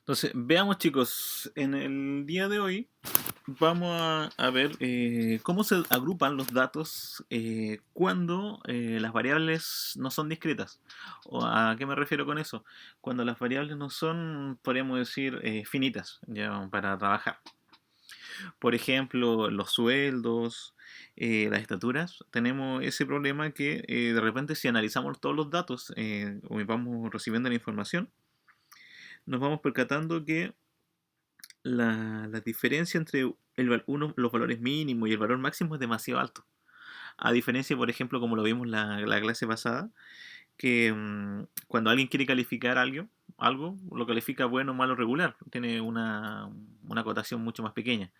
Entonces, veamos chicos, en el día de hoy vamos a ver cómo se agrupan los datos cuando las variables no son discretas. ¿O a qué me refiero con eso? Cuando las variables no son, podríamos decir, finitas ya, para trabajar. Por ejemplo, los sueldos, las estaturas, tenemos ese problema que de repente si analizamos todos los datos o vamos recibiendo la información, nos vamos percatando que la diferencia entre los valores mínimos y el valor máximo es demasiado alto. A diferencia, por ejemplo, como lo vimos la clase pasada, que cuando alguien quiere calificar algo, lo califica bueno, malo, regular. Tiene una acotación mucho más pequeña.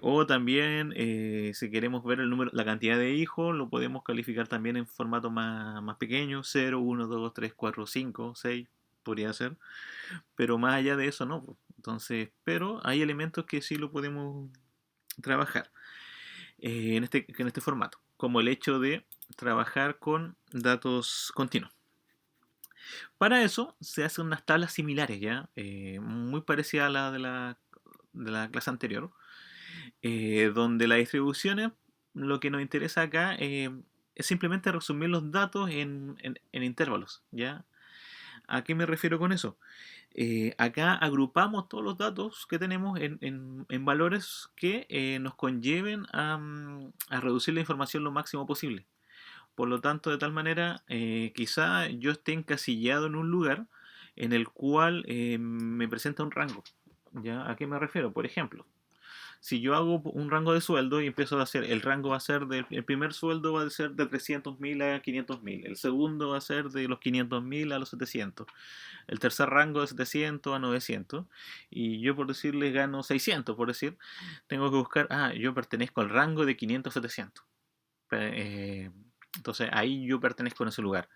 O también, si queremos ver el número, la cantidad de hijos, lo podemos calificar también en formato más pequeño, 0, 1, 2, 3, 4, 5, 6, podría ser. Pero más allá de eso, no, po. Entonces, pero hay elementos que sí lo podemos trabajar en este formato, como el hecho de trabajar con datos continuos. Para eso se hacen unas tablas similares, ¿ya? Muy parecidas a la clase anterior, donde las distribuciones, lo que nos interesa acá es simplemente resumir los datos en intervalos, ¿ya? ¿A qué me refiero con eso? Acá agrupamos todos los datos que tenemos en valores que nos conlleven a reducir la información lo máximo posible. Por lo tanto, de tal manera, quizá yo esté encasillado en un lugar en el cual me presenta un rango. ¿Ya? ¿A qué me refiero? Por ejemplo, si yo hago un rango de sueldo y empiezo a hacer, el rango va a ser el primer sueldo va a ser de 300.000 a 500.000, el segundo va a ser de los 500.000 a los 700, el tercer rango de 700 a 900, y yo por decirles gano 600, por decir, tengo que buscar, yo pertenezco al rango de 500 a 700. Eh, entonces ahí yo pertenezco en ese lugar.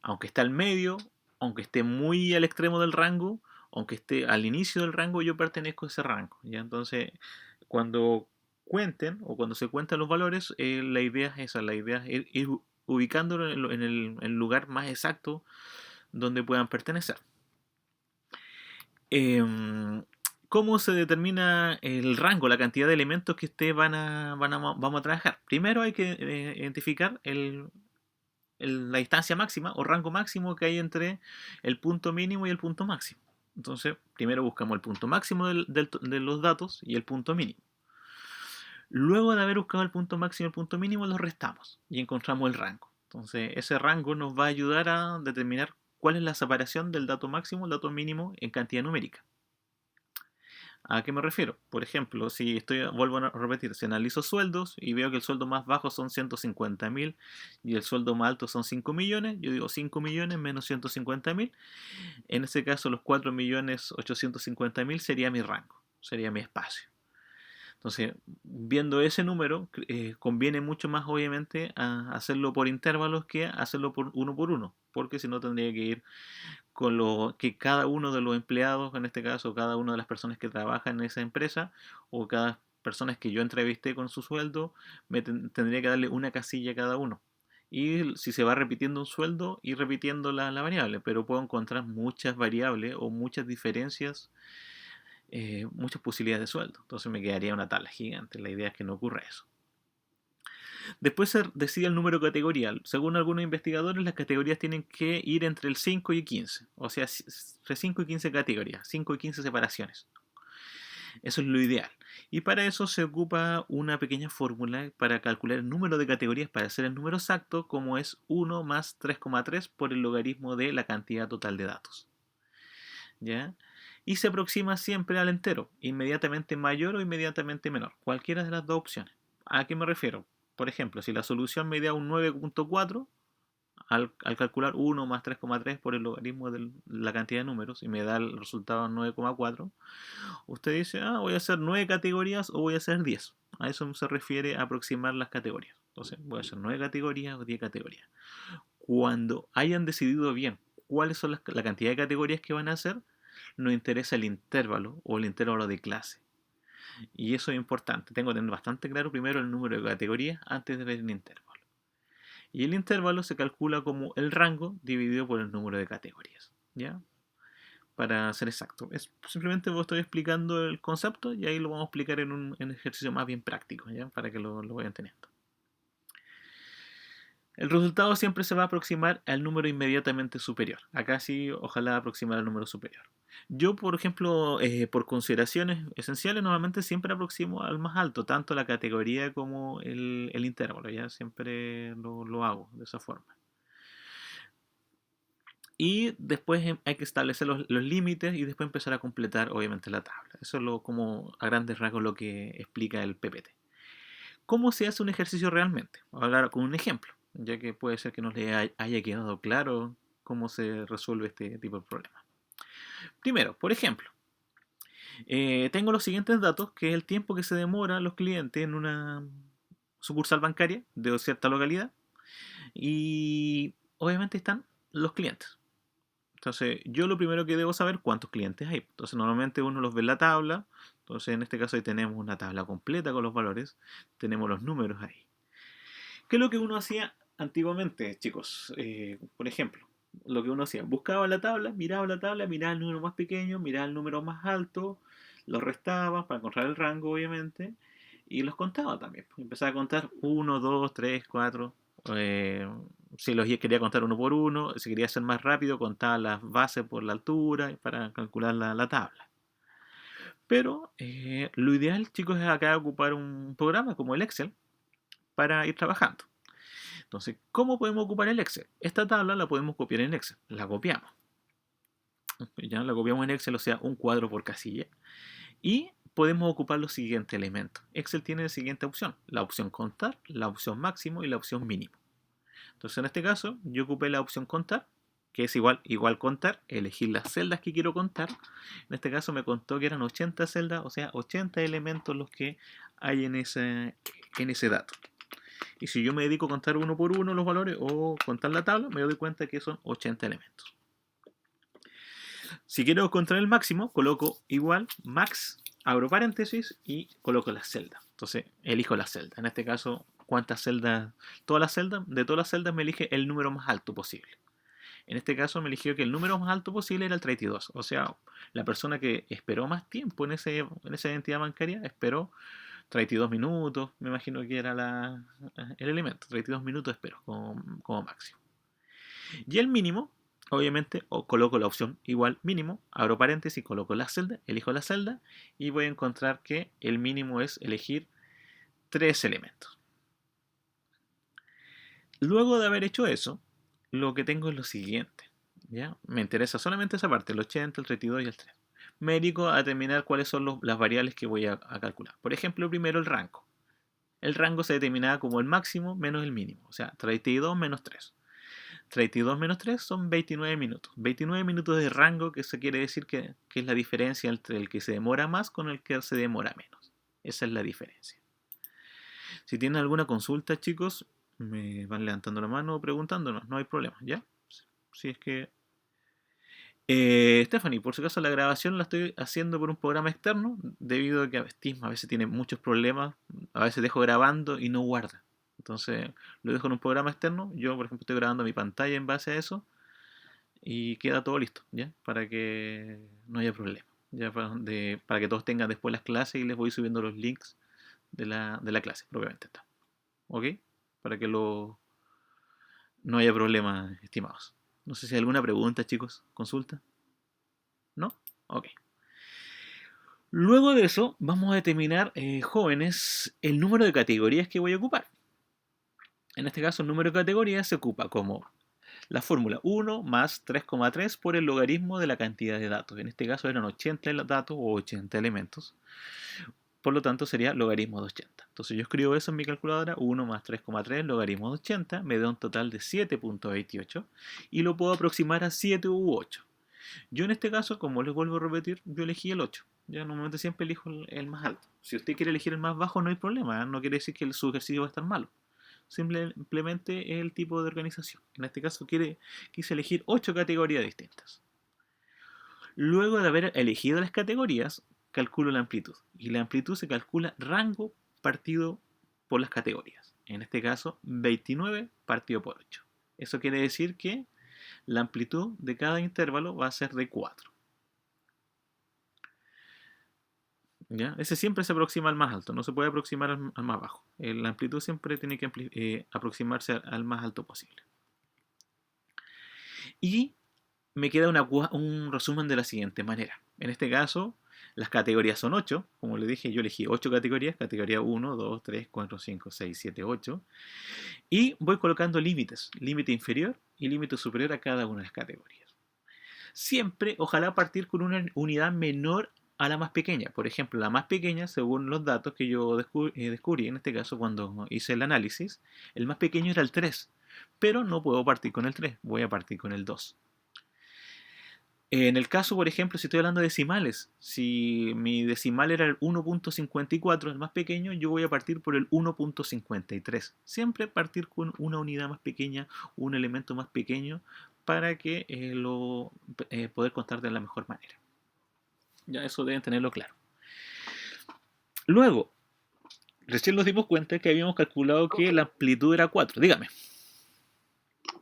Aunque esté al medio, aunque esté muy al extremo del rango, aunque esté al inicio del rango, yo pertenezco a ese rango. ¿Ya? Entonces, cuando cuenten o cuando se cuentan los valores, la idea es esa, la idea es ir ubicándolo en el lugar más exacto donde puedan pertenecer. Em, ¿Cómo se determina el rango, la cantidad de elementos que ustedes vamos a trabajar? Primero hay que identificar la distancia máxima o rango máximo que hay entre el punto mínimo y el punto máximo. Entonces, primero buscamos el punto máximo de los datos y el punto mínimo. Luego de haber buscado el punto máximo y el punto mínimo, los restamos y encontramos el rango. Entonces, ese rango nos va a ayudar a determinar cuál es la separación del dato máximo y el dato mínimo en cantidad numérica. ¿A qué me refiero? Por ejemplo, si vuelvo a repetir, si analizo sueldos y veo que el sueldo más bajo son 150.000 y el sueldo más alto son 5 millones, yo digo 5 millones menos 150.000. En ese caso, los 4.850.000 sería mi rango, sería mi espacio. Entonces, viendo ese número, conviene mucho más, obviamente, a hacerlo por intervalos que hacerlo por uno, porque si no tendría que ir con lo que cada uno de los empleados, en este caso, cada una de las personas que trabajan en esa empresa, o cada persona que yo entrevisté con su sueldo, tendría que darle una casilla a cada uno. Y si se va repitiendo un sueldo, ir repitiendo la variable, pero puedo encontrar muchas variables o muchas diferencias, muchas posibilidades de sueldo. Entonces me quedaría una tabla gigante. La idea es que no ocurra eso. Después se decide el número categorial. Según algunos investigadores, las categorías tienen que ir entre el 5 y 15. O sea, entre 5 y 15 categorías, 5 y 15 separaciones. Eso es lo ideal. Y para eso se ocupa una pequeña fórmula para calcular el número de categorías para hacer el número exacto, como es 1 más 3,3 por el logaritmo de la cantidad total de datos. ¿Ya? Y se aproxima siempre al entero, inmediatamente mayor o inmediatamente menor, cualquiera de las dos opciones. ¿A qué me refiero? Por ejemplo, si la solución me da un 9,4, al calcular 1 más 3,3 por el logaritmo de la cantidad de números y me da el resultado 9,4, usted dice, voy a hacer 9 categorías o voy a hacer 10. A eso se refiere a aproximar las categorías. Entonces, voy a hacer 9 categorías o 10 categorías. Cuando hayan decidido bien cuáles son la cantidad de categorías que van a hacer, nos interesa el intervalo o el intervalo de clase. Y eso es importante. Tengo que tener bastante claro primero el número de categorías antes de ver el intervalo. Y el intervalo se calcula como el rango dividido por el número de categorías. ¿Ya? para ser exacto. Es simplemente vos estoy explicando el concepto y ahí lo vamos a explicar en un ejercicio más bien práctico, ¿ya? Para que lo vayan teniendo. El resultado siempre se va a aproximar al número inmediatamente superior. Acá sí, ojalá aproximar al número superior. Yo, por ejemplo, por consideraciones esenciales, normalmente siempre aproximo al más alto, tanto la categoría como el intervalo, ya siempre lo hago de esa forma. Y después hay que establecer los límites y después empezar a completar, obviamente, la tabla. Eso es como a grandes rasgos lo que explica el PPT. ¿Cómo se hace un ejercicio realmente? Voy a hablar con un ejemplo, ya que puede ser que no le haya quedado claro cómo se resuelve este tipo de problema. Primero, por ejemplo, tengo los siguientes datos, que es el tiempo que se demora los clientes en una sucursal bancaria de cierta localidad y obviamente están los clientes. Entonces, yo lo primero que debo saber cuántos clientes hay. Entonces, normalmente uno los ve en la tabla. Entonces, en este caso ahí tenemos una tabla completa con los valores. Tenemos los números ahí. ¿Qué es lo que uno hacía antiguamente, chicos? Por ejemplo, lo que uno hacía, buscaba la tabla, miraba el número más pequeño, miraba el número más alto, los restaba para encontrar el rango, obviamente, y los contaba también. Empezaba a contar uno, 2, 3, 4. Si los quería contar uno por uno, si quería ser más rápido, contaba las bases por la altura para calcular la tabla. Pero lo ideal, chicos, es acá ocupar un programa como el Excel para ir trabajando. Entonces, ¿cómo podemos ocupar el Excel? Esta tabla la podemos copiar en Excel. La copiamos. Ya la copiamos en Excel, o sea, un cuadro por casilla. Y podemos ocupar los siguientes elementos. Excel tiene la siguiente opción. La opción contar, la opción máximo y la opción mínimo. Entonces, en este caso, yo ocupé la opción contar, que es igual contar, elegir las celdas que quiero contar. En este caso me contó que eran 80 celdas, o sea, 80 elementos los que hay en ese dato. Y si yo me dedico a contar uno por uno los valores o contar la tabla, me doy cuenta que son 80 elementos. Si quiero encontrar el máximo, coloco igual, max, abro paréntesis y coloco las celdas. Entonces, elijo las celdas. En este caso, ¿cuántas celdas? De todas las celdas me elige el número más alto posible. En este caso me eligió que el número más alto posible era el 32. O sea, la persona que esperó más tiempo en esa entidad bancaria esperó 32 minutos, me imagino que era el elemento. 32 minutos espero como máximo. Y el mínimo, obviamente, coloco la opción igual mínimo, abro paréntesis, coloco la celda, elijo la celda y voy a encontrar que el mínimo es elegir 3 elementos. Luego de haber hecho eso, lo que tengo es lo siguiente. ¿Ya? Me interesa solamente esa parte, el 80, el 32 y el 3. Me dedico a determinar cuáles son las variables que voy a calcular. Por ejemplo, primero el rango. El rango se determinaba como el máximo menos el mínimo, o sea, 32 menos 3. 32 menos 3 son 29 minutos. 29 minutos de rango, que eso quiere decir que es la diferencia entre el que se demora más con el que se demora menos. Esa es la diferencia. Si tienen alguna consulta, chicos, me van levantando la mano o preguntándonos, no hay problema, ¿ya? Si es que... Stephanie, por si acaso la grabación la estoy haciendo por un programa externo, debido a que Steam a veces tiene muchos problemas, a veces dejo grabando y no guarda. Entonces lo dejo en un programa externo, yo por ejemplo estoy grabando mi pantalla en base a eso y queda todo listo, ¿ya? Para que no haya problema, ¿ya? Para que todos tengan después las clases y les voy subiendo los links de la clase, propiamente está. ¿Ok? Para que no haya problema, estimados. No sé si hay alguna pregunta, chicos, consulta. ¿No? Ok. Luego de eso, vamos a determinar, jóvenes, el número de categorías que voy a ocupar. En este caso, el número de categorías se ocupa como la fórmula 1 más 3,3 por el logaritmo de la cantidad de datos. En este caso eran 80 datos o 80 elementos. Por lo tanto, sería logaritmo de 80. Entonces yo escribo eso en mi calculadora, 1 más 3,3 logaritmo de 80, me da un total de 7,28 y lo puedo aproximar a 7 u 8. Yo en este caso, como les vuelvo a repetir, yo elegí el 8. Ya normalmente siempre elijo el más alto. Si usted quiere elegir el más bajo, no hay problema. No quiere decir que su ejercicio va a estar malo. Simplemente es el tipo de organización. En este caso quise elegir 8 categorías distintas. Luego de haber elegido las categorías, calculo la amplitud. Y la amplitud se calcula rango partido por las categorías. En este caso, 29 partido por 8. Eso quiere decir que la amplitud de cada intervalo va a ser de 4. ¿Ya? Ese siempre se aproxima al más alto, no se puede aproximar al más bajo. La amplitud siempre tiene que aproximarse al más alto posible. Y me queda un resumen de la siguiente manera. En este caso, las categorías son 8. Como les dije, yo elegí 8 categorías. Categoría 1, 2, 3, 4, 5, 6, 7, 8. Y voy colocando límites. Límite inferior y límite superior a cada una de las categorías. Siempre, ojalá partir con una unidad menor a la más pequeña. Por ejemplo, la más pequeña, según los datos que yo descubrí, en este caso cuando hice el análisis, el más pequeño era el 3. Pero no puedo partir con el 3, voy a partir con el 2. En el caso, por ejemplo, si estoy hablando de decimales, si mi decimal era el 1.54, el más pequeño, yo voy a partir por el 1.53. Siempre partir con una unidad más pequeña, un elemento más pequeño, para que poder contar de la mejor manera. Ya eso deben tenerlo claro. Luego, recién nos dimos cuenta que habíamos calculado que la amplitud era 4. Dígame.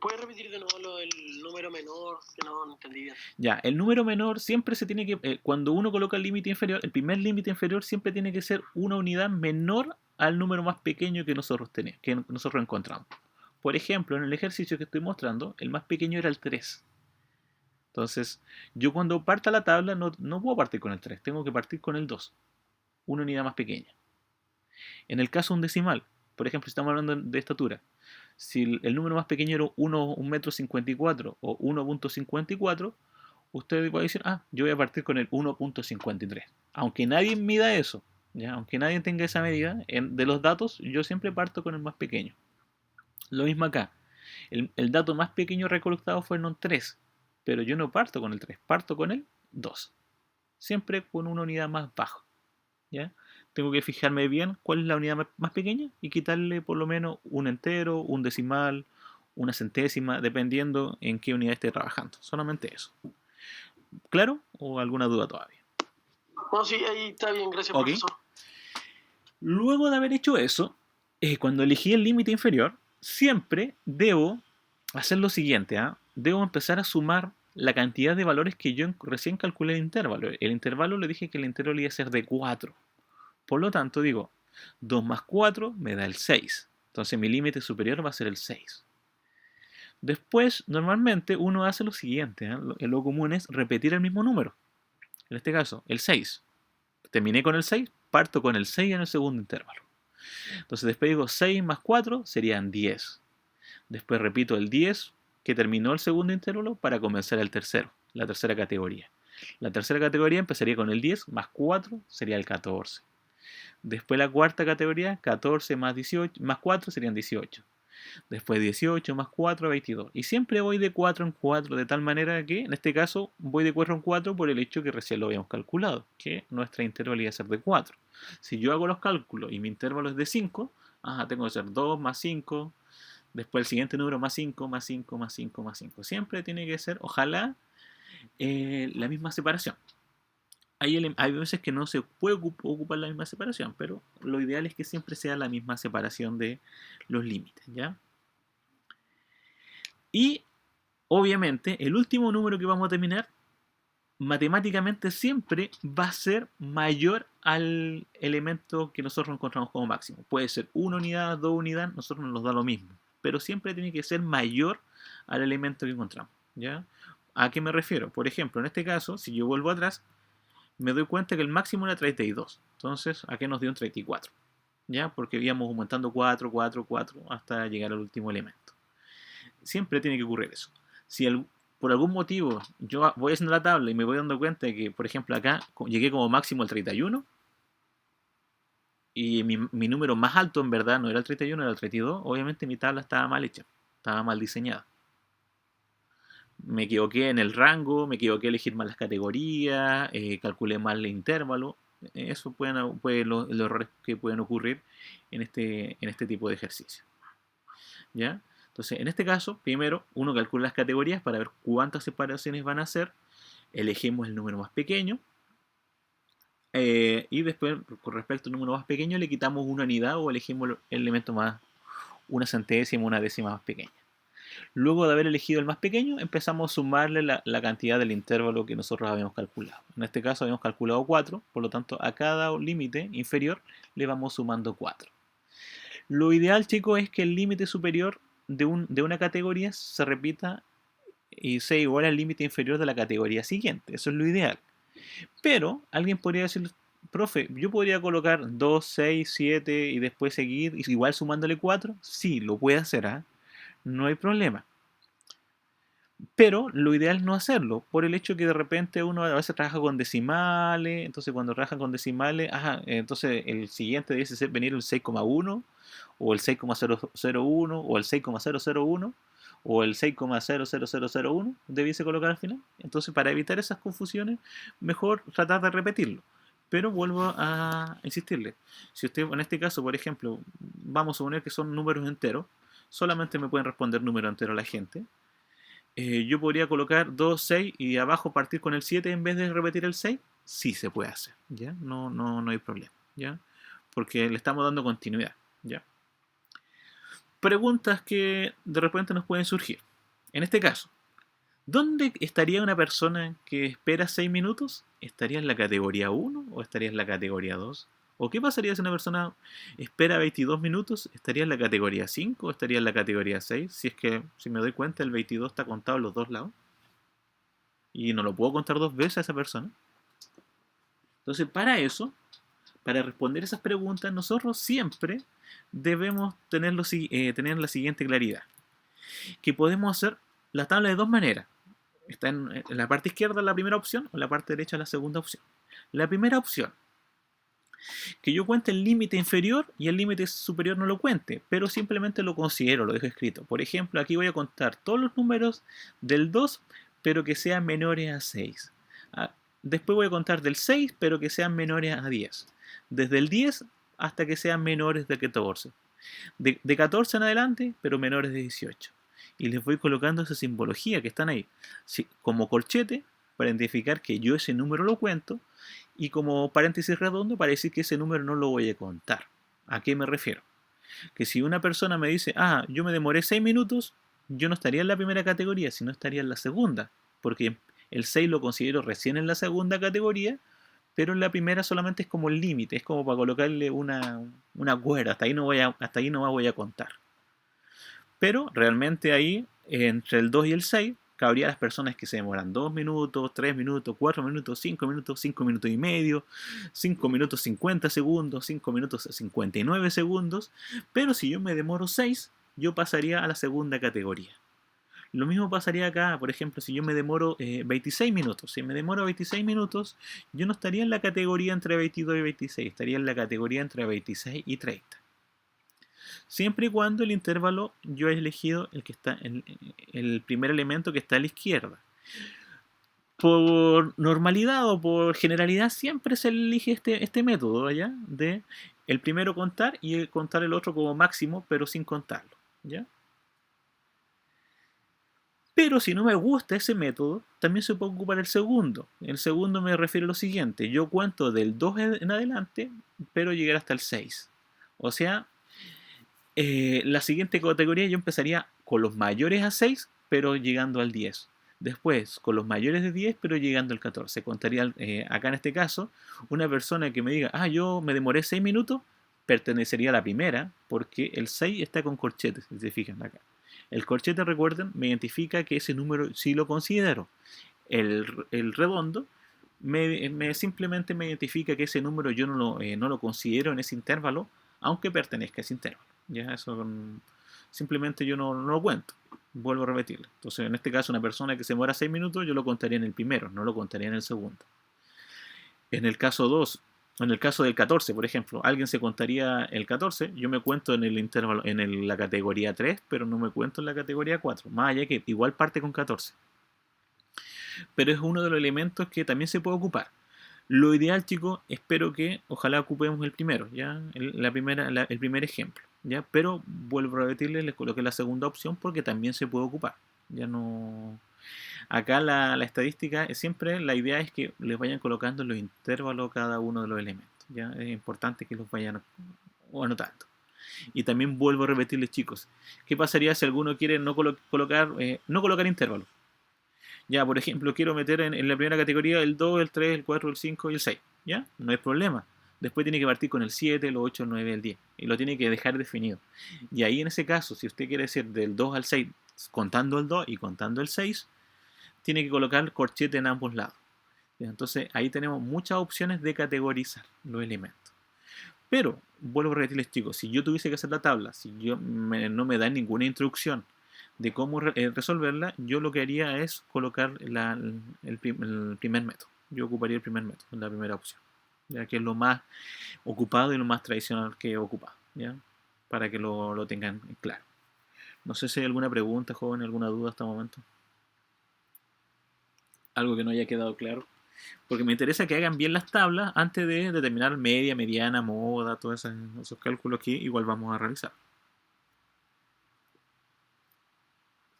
¿Puedes repetir de nuevo el número menor? Que no entendí bien. Ya, el número menor siempre se tiene que, cuando uno coloca el límite inferior, el primer límite inferior siempre tiene que ser una unidad menor al número más pequeño que nosotros encontramos. Por ejemplo, en el ejercicio que estoy mostrando, el más pequeño era el 3. Entonces, yo cuando parta la tabla no puedo partir con el 3, tengo que partir con el 2, una unidad más pequeña. En el caso de un decimal, por ejemplo, si estamos hablando de estatura, si el número más pequeño era 1,54 m o 1.54, usted puede decir, yo voy a partir con el 1.53. Aunque nadie mida eso, ¿ya? Aunque nadie tenga esa medida, de los datos yo siempre parto con el más pequeño. Lo mismo acá. El dato más pequeño recolectado fue el 3, pero yo no parto con el 3, parto con el 2. Siempre con una unidad más baja. ¿Ya? Tengo que fijarme bien cuál es la unidad más pequeña y quitarle por lo menos un entero, un decimal, una centésima, dependiendo en qué unidad esté trabajando. Solamente eso. ¿Claro? ¿O alguna duda todavía? No, sí, ahí está bien, gracias, Ok. profesor. Luego de haber hecho eso, cuando elegí el límite inferior, siempre debo hacer lo siguiente. Debo empezar a sumar la cantidad de valores que yo recién calculé el intervalo. El intervalo le dije que el intervalo iba a ser de 4. Por lo tanto, digo, 2 más 4 me da el 6. Entonces mi límite superior va a ser el 6. Después, normalmente uno hace lo siguiente. Lo común es repetir el mismo número. En este caso, el 6. Terminé con el 6, parto con el 6 en el segundo intervalo. Entonces después digo 6 más 4 serían 10. Después repito el 10 que terminó el segundo intervalo para comenzar el tercero, la tercera categoría. La tercera categoría empezaría con el 10 más 4 sería el 14. Después la cuarta categoría, 14 más 18, más 4 serían 18. Después 18 más 4, 22. Y siempre voy de 4 en 4, de tal manera que, en este caso, voy de 4 en 4 por el hecho que recién lo habíamos calculado, que nuestra intervalo iba a ser de 4. Si yo hago los cálculos y mi intervalo es de 5, tengo que hacer 2 más 5, después el siguiente número más 5, más 5, más 5, más 5. Siempre tiene que ser, ojalá, la misma separación. Hay veces que no se puede ocupar la misma separación, pero lo ideal es que siempre sea la misma separación de los límites, ¿ya? Y obviamente el último número que vamos a terminar matemáticamente siempre va a ser mayor al elemento que nosotros encontramos como máximo. Puede ser una unidad, 2 unidades, nosotros nos da lo mismo, pero siempre tiene que ser mayor al elemento que encontramos, ¿ya? ¿A qué me refiero? Por ejemplo, en este caso, si yo vuelvo atrás, me doy cuenta que el máximo era 32. Entonces, ¿a qué nos dio un 34? ¿Ya? Porque íbamos aumentando 4, 4, 4 hasta llegar al último elemento. Siempre tiene que ocurrir eso. Si por algún motivo yo voy haciendo la tabla y me voy dando cuenta de que, por ejemplo, acá llegué como máximo al 31 y mi número más alto en verdad no era el 31, era el 32, obviamente mi tabla estaba mal hecha, estaba mal diseñada. Me equivoqué en el rango, me equivoqué en elegir mal las categorías, calculé mal el intervalo. Eso pueden los errores que pueden ocurrir en este tipo de ejercicio. ¿Ya? Entonces, en este caso, primero uno calcula las categorías para ver cuántas separaciones van a hacer. Elegimos el número más pequeño. Y después, con respecto al número más pequeño, le quitamos una unidad o elegimos el elemento más, una centésima, una décima más pequeña. Luego de haber elegido el más pequeño, empezamos a sumarle la cantidad del intervalo que nosotros habíamos calculado. En este caso habíamos calculado 4, por lo tanto a cada límite inferior le vamos sumando 4. Lo ideal, chicos, es que el límite superior de una categoría se repita y sea igual al límite inferior de la categoría siguiente. Eso es lo ideal. Pero alguien podría decir, profe, ¿yo podría colocar 2, 6, 7 y después seguir igual sumándole 4? Sí, lo puede hacer, ¿eh? No hay problema. Pero lo ideal es no hacerlo, por el hecho que de repente uno a veces trabaja con decimales, entonces cuando trabaja con decimales, entonces el siguiente debe ser venir el 6,1 o el 6,001 o el 6,001 o el 6,00001 debiese colocar al final. Entonces para evitar esas confusiones, mejor tratar de repetirlo. Pero vuelvo a insistirle, si usted en este caso, por ejemplo, vamos a suponer que son números enteros, solamente me pueden responder número entero la gente. Yo podría colocar 2 6 y abajo partir con el 7 en vez de repetir el 6. Sí se puede hacer, ¿ya? No hay problema, ¿ya? Porque le estamos dando continuidad, ¿ya? Preguntas que de repente nos pueden surgir. En este caso, ¿dónde estaría una persona que espera 6 minutos? ¿Estaría en la categoría 1 o estaría en la categoría 2? ¿O qué pasaría si una persona espera 22 minutos? ¿Estaría en la categoría 5 o estaría en la categoría 6? Si es que, si me doy cuenta, el 22 está contado en los dos lados. Y no lo puedo contar dos veces a esa persona. Entonces, para eso, para responder esas preguntas, nosotros siempre debemos tener la siguiente claridad. Que podemos hacer la tabla de dos maneras. Está en la parte izquierda la primera opción o en la parte derecha la segunda opción. La primera opción, que yo cuente el límite inferior y el límite superior no lo cuente, pero simplemente lo considero, lo dejo escrito. Por ejemplo, aquí voy a contar todos los números del 2, pero que sean menores a 6. Después voy a contar del 6, pero que sean menores a 10. Desde el 10 hasta que sean menores de 14. De 14 en adelante, pero menores de 18. Y les voy colocando esa simbología que están ahí, como corchete, para identificar que yo ese número lo cuento, y como paréntesis redondo para decir que ese número no lo voy a contar. ¿A qué me refiero? Que si una persona me dice, yo me demoré 6 minutos, yo no estaría en la primera categoría, sino estaría en la segunda, porque el 6 lo considero recién en la segunda categoría, pero en la primera solamente es como el límite, es como para colocarle una cuerda, hasta ahí no voy a contar. Pero realmente ahí, entre el 2 y el 6, cabría las personas que se demoran 2 minutos, 3 minutos, 4 minutos, 5 minutos y medio, 5 minutos 50 segundos, 5 minutos 59 segundos. Pero si yo me demoro 6, yo pasaría a la segunda categoría. Lo mismo pasaría acá, por ejemplo, si yo me demoro 26 minutos. Si me demoro 26 minutos, yo no estaría en la categoría entre 22 y 26, estaría en la categoría entre 26 y 30. Siempre y cuando el intervalo yo he elegido el que está en el primer elemento que está a la izquierda. Por normalidad o por generalidad siempre se elige este método, ¿ya? De el primero contar y contar el otro como máximo, pero sin contarlo, ¿ya? Pero si no me gusta ese método, también se puede ocupar el segundo. El segundo me refiero a lo siguiente: yo cuento del 2 en adelante, pero llegar hasta el 6. O sea, la siguiente categoría yo empezaría con los mayores a 6, pero llegando al 10. Después, con los mayores de 10, pero llegando al 14. Contaría, acá en este caso, una persona que me diga, yo me demoré 6 minutos, pertenecería a la primera, porque el 6 está con corchetes, si se fijan acá. El corchete, recuerden, me identifica que ese número sí lo considero. El redondo simplemente me identifica que ese número yo no lo considero en ese intervalo, aunque pertenezca a ese intervalo. Ya eso simplemente yo no lo cuento. Vuelvo a repetirlo. Entonces, en este caso, una persona que se muera 6 minutos, yo lo contaría en el primero, no lo contaría en el segundo. En el caso 2, en el caso del 14, por ejemplo, alguien se contaría el 14, yo me cuento en el intervalo, la categoría 3, pero no me cuento en la categoría 4, más allá que igual parte con 14. Pero es uno de los elementos que también se puede ocupar. Lo ideal, chicos, espero que ojalá ocupemos el primero, ¿ya? El primer ejemplo, ¿ya? Pero vuelvo a repetirles, les coloqué la segunda opción porque también se puede ocupar. Ya no. Acá la estadística, siempre la idea es que les vayan colocando los intervalos cada uno de los elementos, ¿ya? Es importante que los vayan anotando. Y también vuelvo a repetirles, chicos, ¿qué pasaría si alguno quiere no colocar intervalos? Ya, por ejemplo, quiero meter en la primera categoría el 2, el 3, el 4, el 5 y el 6. ¿Ya? No hay problema. Después tiene que partir con el 7, el 8, el 9, el 10. Y lo tiene que dejar definido. Y ahí en ese caso, si usted quiere decir del 2 al 6, contando el 2 y contando el 6, tiene que colocar corchete en ambos lados. Entonces ahí tenemos muchas opciones de categorizar los elementos. Pero, vuelvo a repetirles, chicos, si yo tuviese que hacer la tabla, si no me dan ninguna instrucción de cómo resolverla, yo lo que haría es colocar el primer método. Yo ocuparía el primer método, la primera opción, ya que es lo más ocupado y lo más tradicional que he ocupado, ¿ya? Para que lo tengan claro. No sé si hay alguna pregunta, joven, alguna duda hasta el momento. Algo que no haya quedado claro. Porque me interesa que hagan bien las tablas antes de determinar media, mediana, moda, todos esos cálculos que igual vamos a realizar.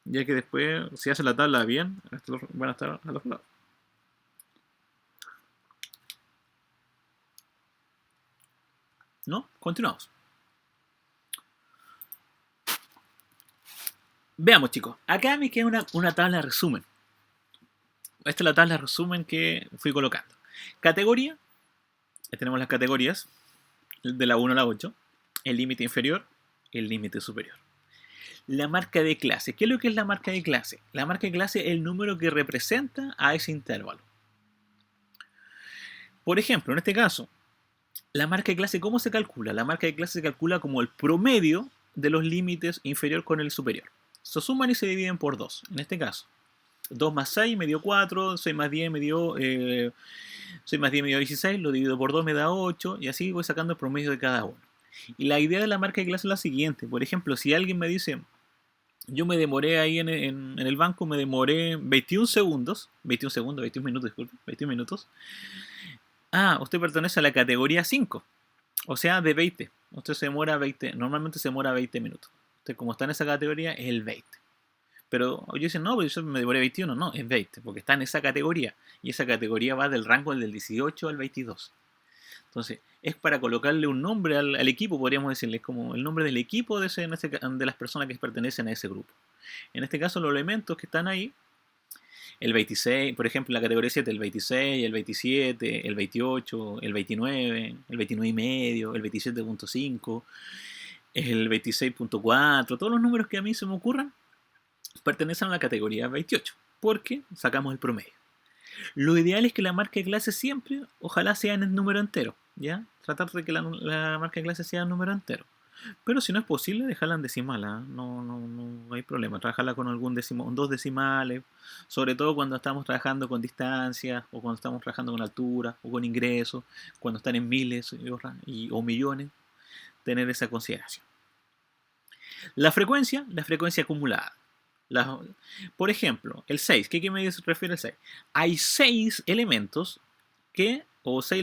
Ya que después, si hace la tabla bien, estos van a estar a los lados. ¿No? Continuamos. Veamos, chicos. Acá me queda una tabla de resumen. Esta es la tabla de resumen que fui colocando. Categoría. Ya tenemos las categorías. De la 1 a la 8. El límite inferior. El límite superior. La marca de clase. ¿Qué es lo que es la marca de clase? La marca de clase es el número que representa a ese intervalo. Por ejemplo, en este caso, la marca de clase, ¿cómo se calcula? La marca de clase se calcula como el promedio de los límites inferior con el superior. Se suman y se dividen por 2. En este caso, 2 más 6 me dio 4, 6 más 10 me dio 16, lo divido por 2 me da 8, y así voy sacando el promedio de cada uno. Y la idea de la marca de clase es la siguiente. Por ejemplo, si alguien me dice, yo me demoré ahí en el banco, me demoré 21 segundos, 21 minutos, disculpe, 21 minutos. Ah, usted pertenece a la categoría 5, o sea, de 20. Usted se demora 20, normalmente se demora 20 minutos. Usted, como está en esa categoría, es el 20. Pero yo dicen, no, pero yo me demoré 21. No, es 20, porque está en esa categoría. Y esa categoría va del rango del 18 al 22. Entonces, es para colocarle un nombre al equipo, podríamos decirle, es como el nombre del equipo de las personas que pertenecen a ese grupo. En este caso, los elementos que están ahí, el 26, por ejemplo, en la categoría 7, el 26, el 27, el 28, el 29, el 29 y medio, el 27.5, el 26.4, todos los números que a mí se me ocurran pertenecen a la categoría 28, porque sacamos el promedio. Lo ideal es que la marca de clase siempre, ojalá sea en el número entero, ¿ya? Tratar de que la marca de clase sea en número entero. Pero si no es posible, dejarla en decimal, ¿eh? No hay problema. Trabajarla con dos decimales, sobre todo cuando estamos trabajando con distancia, o cuando estamos trabajando con altura, o con ingresos, cuando están en miles o millones, tener esa consideración. La frecuencia acumulada. Por ejemplo, el 6, ¿qué me refiere el 6? Hay 6 elementos o 6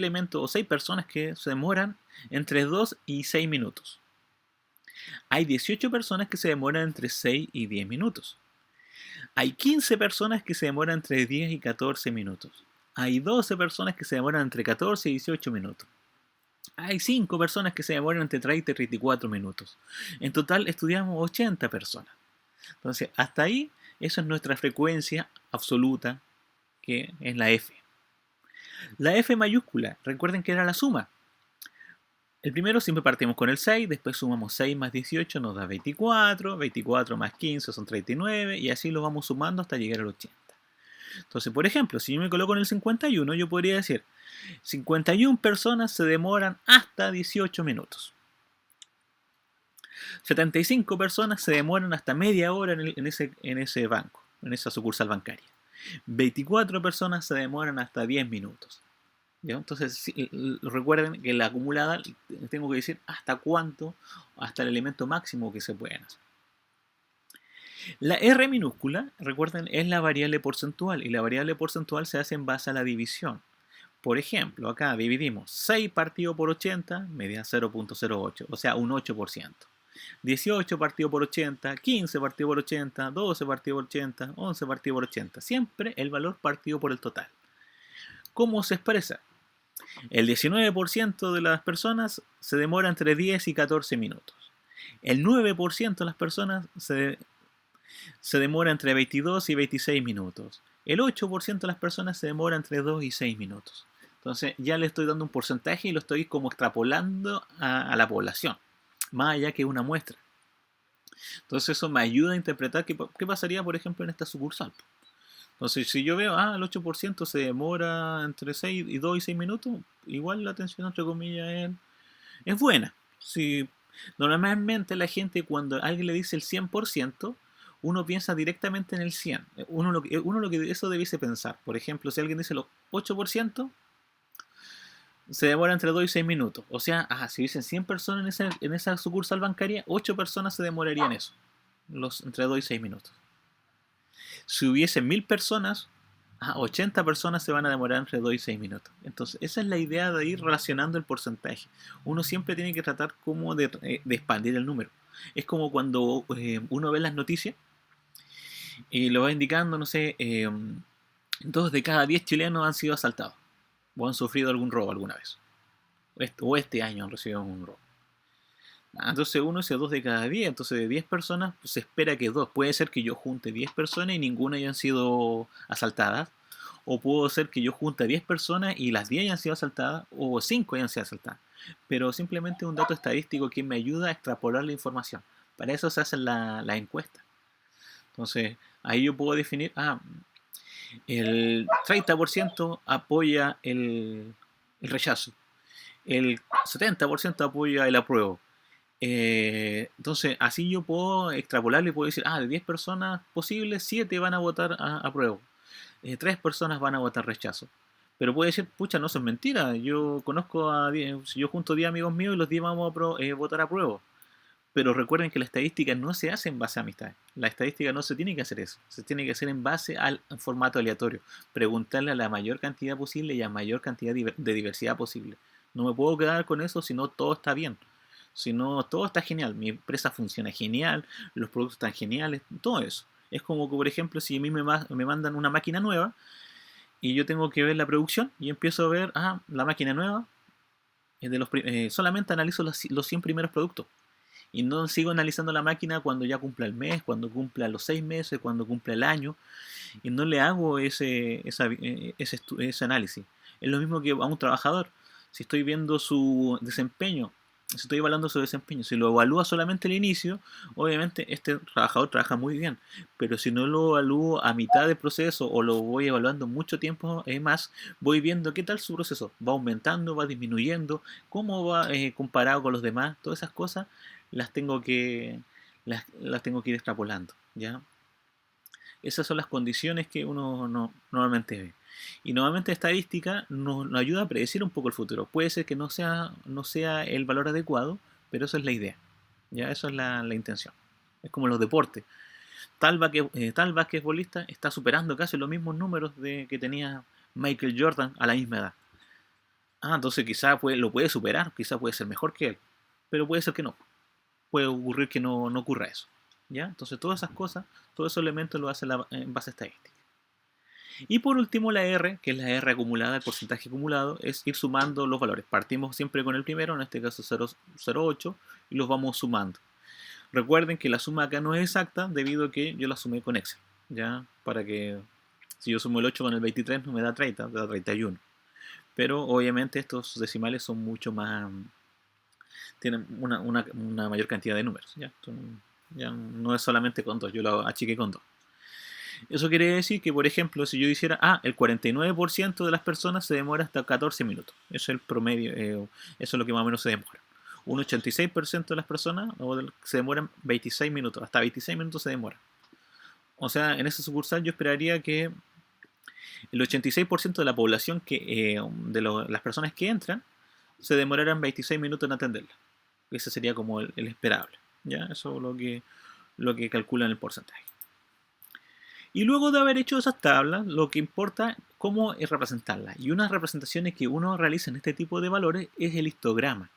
personas que se demoran entre 2 y 6 minutos. Hay 18 personas que se demoran entre 6 y 10 minutos. Hay 15 personas que se demoran entre 10 y 14 minutos. Hay 12 personas que se demoran entre 14 y 18 minutos. Hay 5 personas que se demoran entre 30 y 34 minutos. En total estudiamos 80 personas. Entonces, hasta ahí, esa es nuestra frecuencia absoluta, que es la F. La F mayúscula, recuerden que era la suma. El primero siempre partimos con el 6, después sumamos 6 más 18 nos da 24, 24 más 15 son 39, y así lo vamos sumando hasta llegar al 80. Entonces, por ejemplo, si yo me coloco en el 51, yo podría decir, 51 personas se demoran hasta 18 minutos. 75 personas se demoran hasta media hora en ese banco, en esa sucursal bancaria. 24 personas se demoran hasta 10 minutos. ¿Ya? Entonces, recuerden que la acumulada tengo que decir hasta cuánto, hasta el elemento máximo que se pueden hacer. La R minúscula, recuerden, es la variable porcentual, y la variable porcentual se hace en base a la división. Por ejemplo, acá dividimos 6 partido por 80, me da 0.08, o sea, un 8%. 18 partido por 80, 15 partido por 80, 12 partido por 80, 11 partido por 80. Siempre el valor partido por el total. ¿Cómo se expresa? El 19% de las personas se demora entre 10 y 14 minutos. El 9% de las personas se demora entre 22 y 26 minutos. El 8% de las personas se demora entre 2 y 6 minutos. Entonces ya le estoy dando un porcentaje y lo estoy como extrapolando a la población, más allá que una muestra. Entonces eso me ayuda a interpretar qué pasaría, por ejemplo, en esta sucursal. Entonces, si yo veo, el 8% se demora entre 6 y 2 y 6 minutos, igual la atención, entre comillas, es buena. Si, normalmente la gente, cuando alguien le dice el 100%, uno piensa directamente en el 100. Uno lo que eso debiese pensar. Por ejemplo, si alguien dice el 8%, se demora entre 2 y 6 minutos. O sea, si dicen 100 personas en esa sucursal bancaria, 8 personas se demorarían eso. Entre 2 y 6 minutos. Si hubiese 1000 personas, 80 personas se van a demorar entre 2 y 6 minutos. Entonces, esa es la idea de ir relacionando el porcentaje. Uno siempre tiene que tratar como de expandir el número. Es como cuando uno ve las noticias y lo va indicando, no sé, 2 de cada 10 chilenos han sido asaltados o han sufrido algún robo alguna vez. O este año han recibido un robo. Entonces uno dice 2 de cada 10, entonces de 10 personas se espera que 2. Puede ser que yo junte 10 personas y ninguna hayan sido asaltadas. O puede ser que yo junte 10 personas y las 10 hayan sido asaltadas o 5 hayan sido asaltadas. Pero simplemente un dato estadístico que me ayuda a extrapolar la información. Para eso se hacen la encuesta. Entonces ahí yo puedo definir, el 30% apoya el rechazo. El 70% apoya el apruebo. Entonces, así yo puedo extrapolarle y puedo decir, de 10 personas posibles, 7 van a votar a prueba. 3 personas van a votar rechazo. Pero puede decir, pucha, no, eso es mentira. Yo conozco a 10, yo junto a 10 amigos míos y los 10 vamos a votar a prueba. Pero recuerden que la estadística no se hace en base a amistades. La estadística no se tiene que hacer eso. Se tiene que hacer en base al formato aleatorio. Preguntarle a la mayor cantidad posible y a mayor cantidad de diversidad posible. No me puedo quedar con eso si no todo está bien. Si no, todo está genial. Mi empresa funciona genial, los productos están geniales, todo eso. Es como que, por ejemplo, si a mí me mandan una máquina nueva y yo tengo que ver la producción y empiezo a ver, la máquina nueva, solamente analizo los 100 primeros productos. Y no sigo analizando la máquina cuando ya cumpla el mes, cuando cumpla los 6 meses, cuando cumpla el año. Y no le hago ese análisis. Es lo mismo que a un trabajador. Si estoy viendo su desempeño, si estoy evaluando su desempeño, si lo evalúa solamente al inicio, obviamente este trabajador trabaja muy bien. Pero si no lo evalúo a mitad del proceso o lo voy evaluando mucho tiempo más, voy viendo qué tal su proceso. Va aumentando, va disminuyendo, cómo va comparado con los demás. Todas esas cosas las tengo que, las tengo que ir extrapolando, ¿ya? Esas son las condiciones que uno normalmente ve. Y normalmente estadística nos ayuda a predecir un poco el futuro. Puede ser que no sea el valor adecuado, pero eso es la idea. ¿Ya? Eso es la intención. Es como los deportes. Tal basquetbolista está superando casi los mismos números que tenía Michael Jordan a la misma edad. Entonces quizás lo puede superar, quizás puede ser mejor que él, pero puede ser que no. Puede ocurrir que no ocurra eso. ¿Ya? Entonces todas esas cosas, todos esos elementos lo hace en base estadística. Y por último la R, que es la R acumulada, el porcentaje acumulado, es ir sumando los valores. Partimos siempre con el primero, en este caso 0,08, y los vamos sumando. Recuerden que la suma acá no es exacta debido a que yo la sumé con Excel. ¿Ya? Para que si yo sumo el 8 con el 23 no me da 30, me da 31. Pero obviamente estos decimales son mucho más... tienen una mayor cantidad de números. ¿Ya? Ya no es solamente con 2, yo lo achiqué con 2. Eso quiere decir que, por ejemplo, si yo hiciera, el 49% de las personas se demora hasta 14 minutos. Eso es el promedio, eso es lo que más o menos se demora. Un 86% de las personas se demoran 26 minutos, hasta 26 minutos se demora. O sea, en esa sucursal yo esperaría que el 86% de la población, las personas que entran, se demoraran 26 minutos en atenderla. Ese sería como el esperable. ¿Ya? Eso es lo que calculan el porcentaje. Y luego de haber hecho esas tablas, lo que importa es cómo es representarlas. Y unas representaciones que uno realiza en este tipo de valores es el histograma.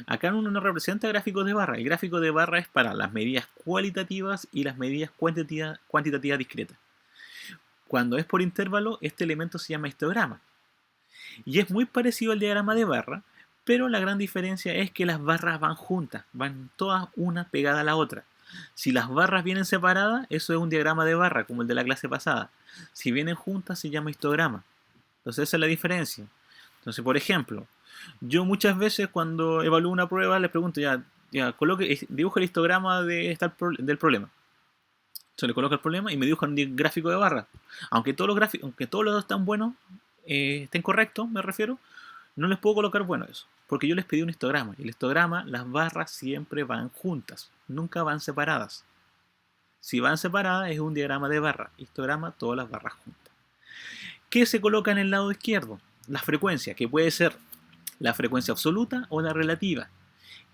Acá uno no representa gráficos de barra. El gráfico de barra es para las medidas cualitativas y las medidas cuantitativas discretas. Cuando es por intervalo, este elemento se llama histograma. Y es muy parecido al diagrama de barra, Pero la gran diferencia es que las barras van juntas, van todas una pegada a la otra. Si las barras vienen separadas, eso es un diagrama de barra, como el de la clase pasada. Si vienen juntas, se llama histograma. Entonces esa es la diferencia. Entonces, por ejemplo, yo muchas veces cuando evalúo una prueba les pregunto, dibuja el histograma del problema. Se le coloca el problema y me dibuja un gráfico de barra. Aunque todos los están buenos, estén correctos, me refiero, no les puedo colocar bueno eso. Porque yo les pedí un histograma. Y el histograma, las barras siempre van juntas. Nunca van separadas. Si van separadas es un diagrama de barra. Histograma, todas las barras juntas. ¿Qué se coloca en el lado izquierdo? La frecuencia, que puede ser la frecuencia absoluta o la relativa.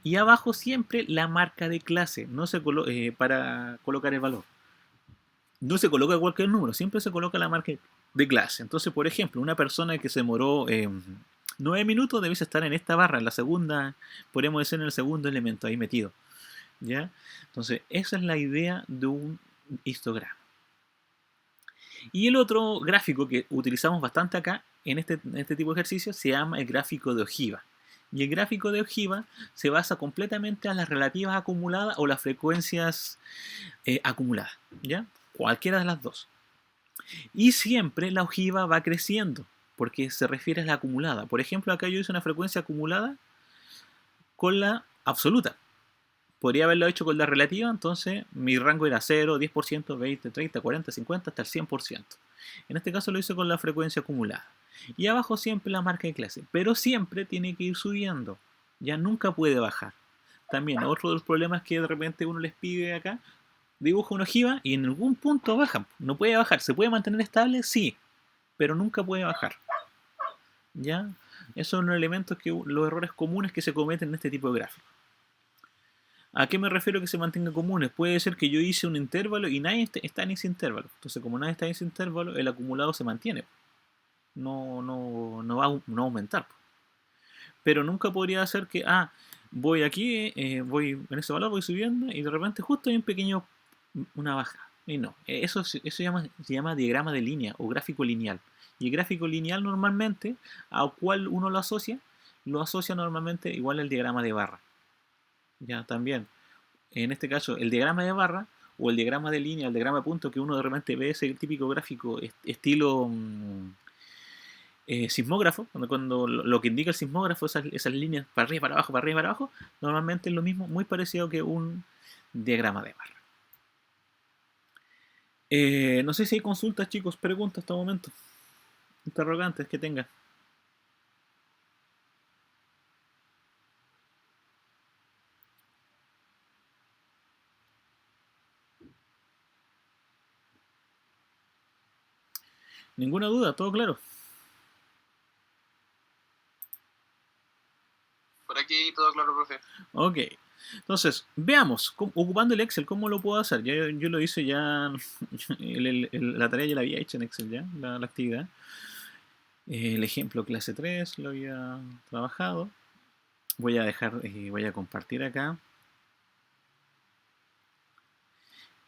Y abajo siempre la marca de clase, no se para colocar el valor. No se coloca cualquier número, siempre se coloca la marca de clase. Entonces, por ejemplo, una persona que se demoró 9 minutos debe estar en esta barra, en la segunda, podríamos decir en el segundo elemento ahí metido. ¿Ya? Entonces, esa es la idea de un histograma. Y el otro gráfico que utilizamos bastante acá, en este tipo de ejercicio, se llama el gráfico de ojiva. Y el gráfico de ojiva se basa completamente a las relativas acumuladas o las frecuencias acumuladas, ¿ya? Cualquiera de las dos. Y siempre la ojiva va creciendo, porque se refiere a la acumulada. Por ejemplo, acá yo hice una frecuencia acumulada con la absoluta. Podría haberlo hecho con la relativa, entonces mi rango era 0, 10%, 20, 30, 40, 50, hasta el 100%. En este caso lo hice con la frecuencia acumulada. Y abajo siempre la marca de clase, pero siempre tiene que ir subiendo. Ya nunca puede bajar. También otro de los problemas que de repente uno les pide acá, dibuja una ojiva y en algún punto baja. No puede bajar. ¿Se puede mantener estable? Sí, pero nunca puede bajar. ¿Ya? Esos son los elementos los errores comunes que se cometen en este tipo de gráficos. ¿A qué me refiero que se mantenga comunes? Puede ser que yo hice un intervalo y nadie está en ese intervalo. Entonces, como nadie está en ese intervalo, el acumulado se mantiene. No va a aumentar. Pero nunca podría ser que, voy aquí, voy en ese valor, voy subiendo y de repente justo hay una baja. Y no, eso se llama diagrama de línea o gráfico lineal. Y el gráfico lineal normalmente, a cual uno lo asocia normalmente igual al diagrama de barra. Ya, también. En este caso, el diagrama de barra o el diagrama de línea, el diagrama de punto que uno de repente ve ese típico gráfico estilo sismógrafo, cuando lo que indica el sismógrafo, esas líneas para arriba, para abajo, para arriba, para abajo, normalmente es lo mismo, muy parecido que un diagrama de barra. No sé si hay consultas, chicos, preguntas hasta el momento. Interrogantes que tengan. Ninguna duda, todo claro. Por aquí todo claro, profe. Ok. Entonces, veamos, ocupando el Excel, ¿cómo lo puedo hacer? Yo lo hice ya, la tarea ya la había hecho en Excel ya, la actividad. El ejemplo clase 3 lo había trabajado. Voy a compartir acá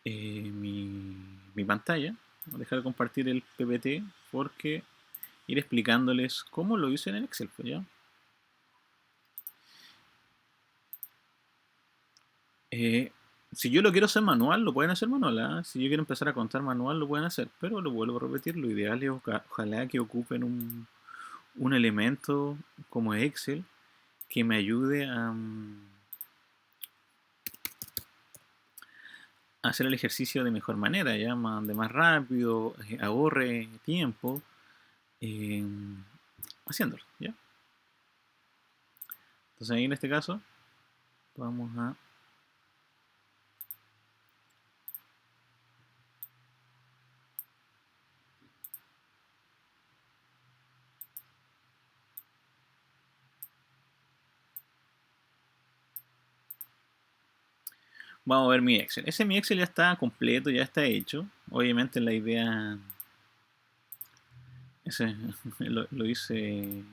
mi pantalla. Voy a dejar de compartir el PPT porque ir explicándoles cómo lo hice en el Excel, pues ya. Si yo lo quiero hacer manual, lo pueden hacer manual. ¿Eh? Si yo quiero empezar a contar manual, lo pueden hacer. Pero lo vuelvo a repetir, lo ideal es ojalá que ocupen un elemento como Excel que me ayude a hacer el ejercicio de mejor manera, ya de más rápido, ahorre tiempo haciéndolo. ¿Ya? Entonces ahí en este caso vamos a vamos a ver mi Excel. Mi Excel ya está completo, ya está hecho. Obviamente la idea lo hice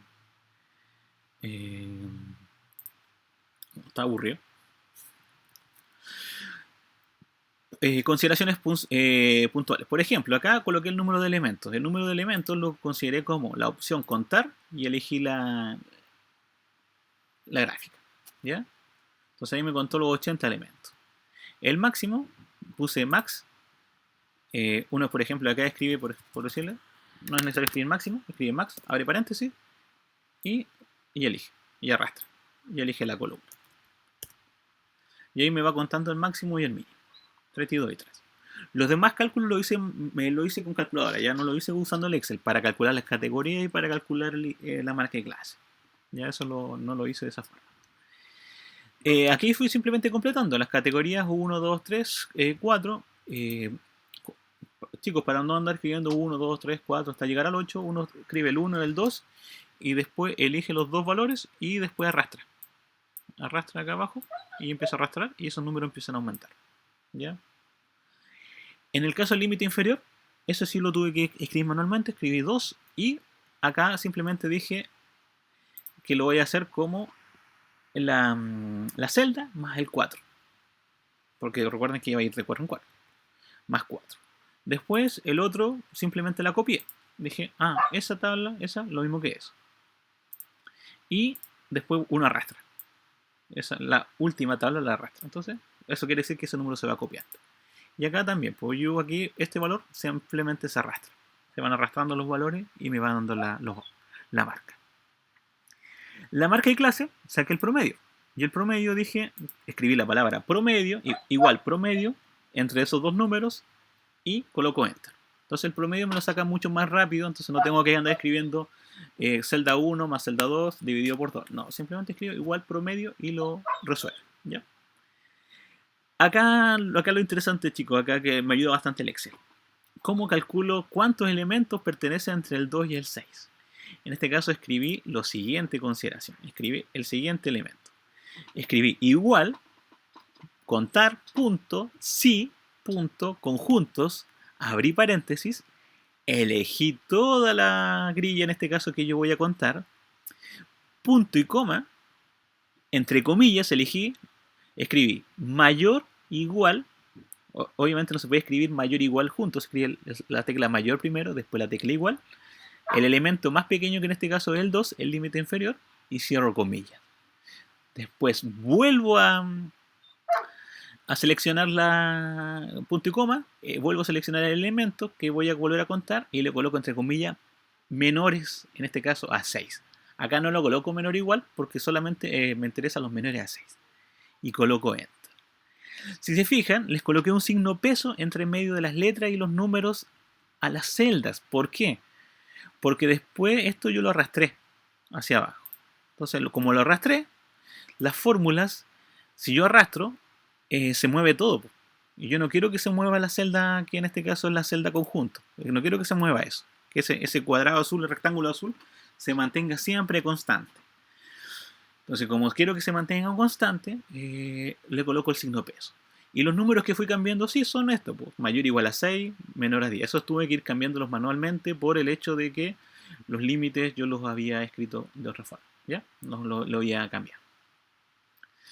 está aburrido. Consideraciones puntuales. Por ejemplo, acá coloqué el número de elementos. El número de elementos lo consideré como la opción contar y elegí la gráfica, ¿ya? Entonces ahí me contó los 80 elementos. El máximo, puse max. Uno, por ejemplo, acá escribe, por decirle, no es necesario escribir máximo, escribe max, abre paréntesis y elige, y arrastra, y elige la columna. Y ahí me va contando el máximo y el mínimo, 32 y 3. Los demás cálculos lo hice con calculadora, ya no lo hice usando el Excel para calcular las categorías y para calcular la marca de clase. Ya eso no lo hice de esa forma. Aquí fui simplemente completando las categorías 1, 2, 3, 4. Chicos, para no andar escribiendo 1, 2, 3, 4 hasta llegar al 8, uno escribe el 1 y el 2 y después elige los dos valores y después arrastra. Arrastra acá abajo y empieza a arrastrar y esos números empiezan a aumentar. ¿Ya? En el caso del límite inferior, eso sí lo tuve que escribir manualmente, escribí 2 y acá simplemente dije que lo voy a hacer como la celda más el 4. Porque recuerden que iba a ir de 4 en 4. Más 4. Después el otro simplemente la copié. Dije, esa tabla, esa, lo mismo que eso. Y después uno arrastra. La última tabla la arrastra. Entonces, eso quiere decir que ese número se va copiando. Y acá también, pues yo aquí, este valor simplemente se arrastra. Se van arrastrando los valores y me van dando la marca. La marca de clase, saqué el promedio. Y el promedio dije, escribí la palabra promedio, igual promedio, entre esos dos números, y coloco enter. Entonces el promedio me lo saca mucho más rápido, entonces no tengo que andar escribiendo celda 1 más celda 2 dividido por 2. No, simplemente escribo igual promedio y lo resuelve. ¿Ya? Acá lo interesante, chicos, acá que me ayuda bastante el Excel. ¿Cómo calculo cuántos elementos pertenecen entre el 2 y el 6? En este caso escribí lo siguiente consideración. Escribí el siguiente elemento. Escribí igual, contar, punto, sí, punto, conjuntos, abrí paréntesis, elegí toda la grilla en este caso que yo voy a contar, punto y coma, entre comillas escribí mayor, igual, obviamente no se puede escribir mayor, igual juntos, escribí la tecla mayor primero, después la tecla igual, el elemento más pequeño que en este caso es el 2, el límite inferior, y cierro comillas. Después vuelvo a seleccionar la punto y coma, vuelvo a seleccionar el elemento que voy a volver a contar y le coloco entre comillas menores, en este caso a 6. Acá no lo coloco menor o igual porque solamente me interesan los menores a 6. Y coloco enter. Si se fijan, les coloqué un signo peso entre medio de las letras y los números a las celdas. ¿Por qué? Porque después esto yo lo arrastré hacia abajo. Entonces, como lo arrastré, las fórmulas, si yo arrastro, se mueve todo. Y yo no quiero que se mueva la celda, que en este caso es la celda conjunto. No quiero que se mueva eso. Que ese cuadrado azul, el rectángulo azul, se mantenga siempre constante. Entonces, como quiero que se mantenga constante, le coloco el signo peso. Y los números que fui cambiando sí son estos, pues, mayor o igual a 6, menor a 10. Esos tuve que ir cambiándolos manualmente por el hecho de que los límites yo los había escrito de otra forma. ¿Ya? No lo había cambiado.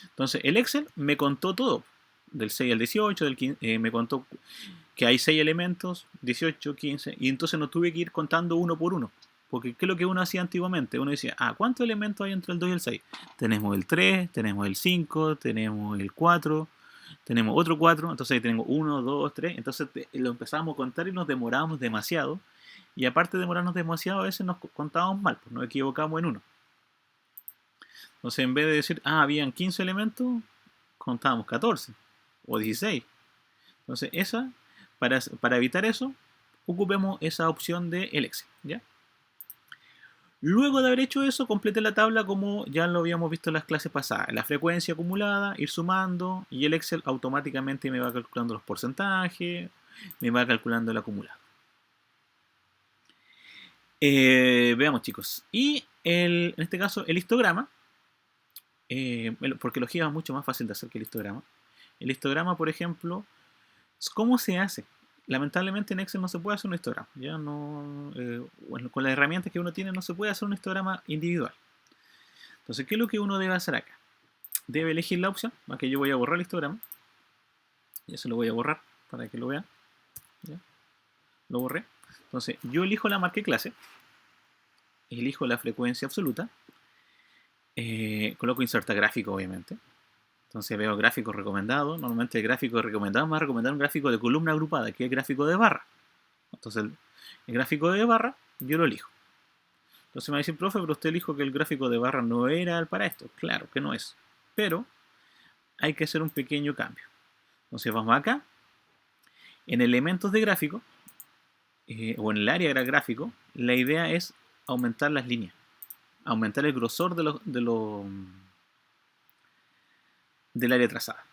Entonces, el Excel me contó todo. Del 6 al 18, me contó que hay 6 elementos, 18, 15, y entonces no tuve que ir contando uno por uno. Porque ¿qué es lo que uno hacía antiguamente? Uno decía, ¿cuántos elementos hay entre el 2 y el 6? Tenemos el 3, tenemos el 5, tenemos el 4, tenemos otro 4, entonces ahí tenemos 1, 2, 3, entonces lo empezábamos a contar y nos demorábamos demasiado. Y aparte de demorarnos demasiado, a veces nos contábamos mal, pues nos equivocábamos en uno. Entonces en vez de decir, habían 15 elementos, contábamos 14 o 16. Entonces para evitar eso, ocupemos esa opción de el Excel, ¿ya? Luego de haber hecho eso, complete la tabla como ya lo habíamos visto en las clases pasadas. La frecuencia acumulada, ir sumando y el Excel automáticamente me va calculando los porcentajes, me va calculando el acumulado. Veamos, chicos. Y en este caso el histograma, porque el ojiva es mucho más fácil de hacer que el histograma. El histograma, por ejemplo, ¿cómo se hace? Lamentablemente en Excel no se puede hacer un histograma. Ya no, bueno, con las herramientas que uno tiene no se puede hacer un histograma individual. Entonces, ¿qué es lo que uno debe hacer acá? Debe elegir la opción, aquí yo voy a borrar el histograma. Y eso lo voy a borrar para que lo vean. ¿Ya? Lo borré. Entonces, yo elijo la marca de clase. Elijo la frecuencia absoluta. coloco inserta gráfico, obviamente. Entonces veo gráfico recomendado. Normalmente el gráfico recomendado me va a recomendar un gráfico de columna agrupada, que es el gráfico de barra. Entonces el gráfico de barra yo lo elijo. Entonces me va a decir, profe, pero usted dijo que el gráfico de barra no era para esto. Claro que no es. Pero hay que hacer un pequeño cambio. Entonces vamos acá. En elementos de gráfico, o en el área del gráfico, la idea es aumentar las líneas. Aumentar el grosor del área trazada.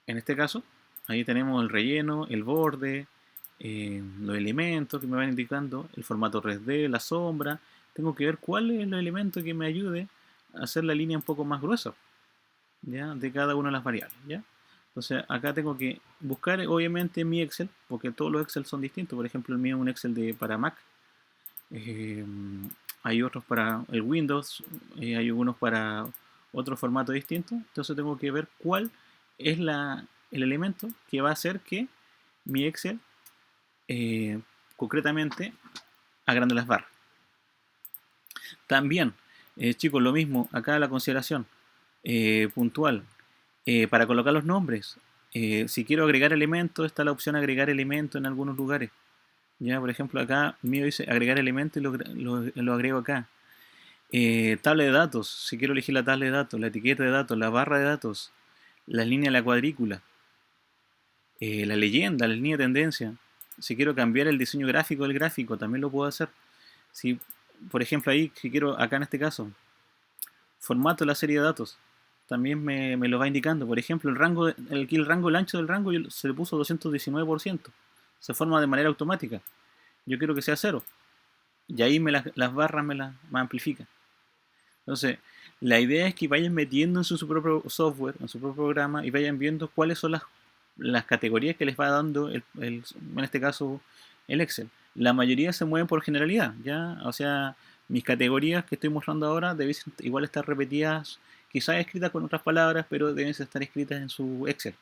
En este caso, ahí tenemos el relleno, el borde, los elementos que me van indicando, el formato 3D, la sombra. Tengo que ver cuál es el elemento que me ayude a hacer la línea un poco más gruesa, ¿ya? De cada una de las variables, ¿ya? Entonces acá tengo que buscar obviamente mi Excel, porque todos los Excel son distintos. Por ejemplo, el mío es un Excel para Mac. Hay otros para el Windows, hay algunos para otro formato distinto. Entonces tengo que ver cuál es el elemento que va a hacer que mi Excel concretamente agrande las barras. También, chicos, lo mismo, acá la consideración puntual. Para colocar los nombres, si quiero agregar elementos, está la opción agregar elementos en algunos lugares. Ya, por ejemplo, acá el mío dice agregar elementos y lo agrego acá. Tabla de datos, si quiero elegir la tabla de datos, la etiqueta de datos, la barra de datos, la línea de la cuadrícula, la leyenda, la línea de tendencia. Si quiero cambiar el diseño gráfico del gráfico, también lo puedo hacer. Si, por ejemplo, ahí, si quiero, acá en este caso, formato de la serie de datos, también me lo va indicando. Por ejemplo, el ancho del rango se le puso 219%. Se forma de manera automática. Yo quiero que sea 0. Y ahí las barras me amplifican. Entonces, la idea es que vayan metiendo en su propio software, en su propio programa, y vayan viendo cuáles son las categorías que les va dando, en este caso, el Excel. La mayoría se mueven por generalidad, ¿ya? O sea, mis categorías que estoy mostrando ahora deben igual estar repetidas, quizás escritas con otras palabras, pero deben estar escritas en su Excel.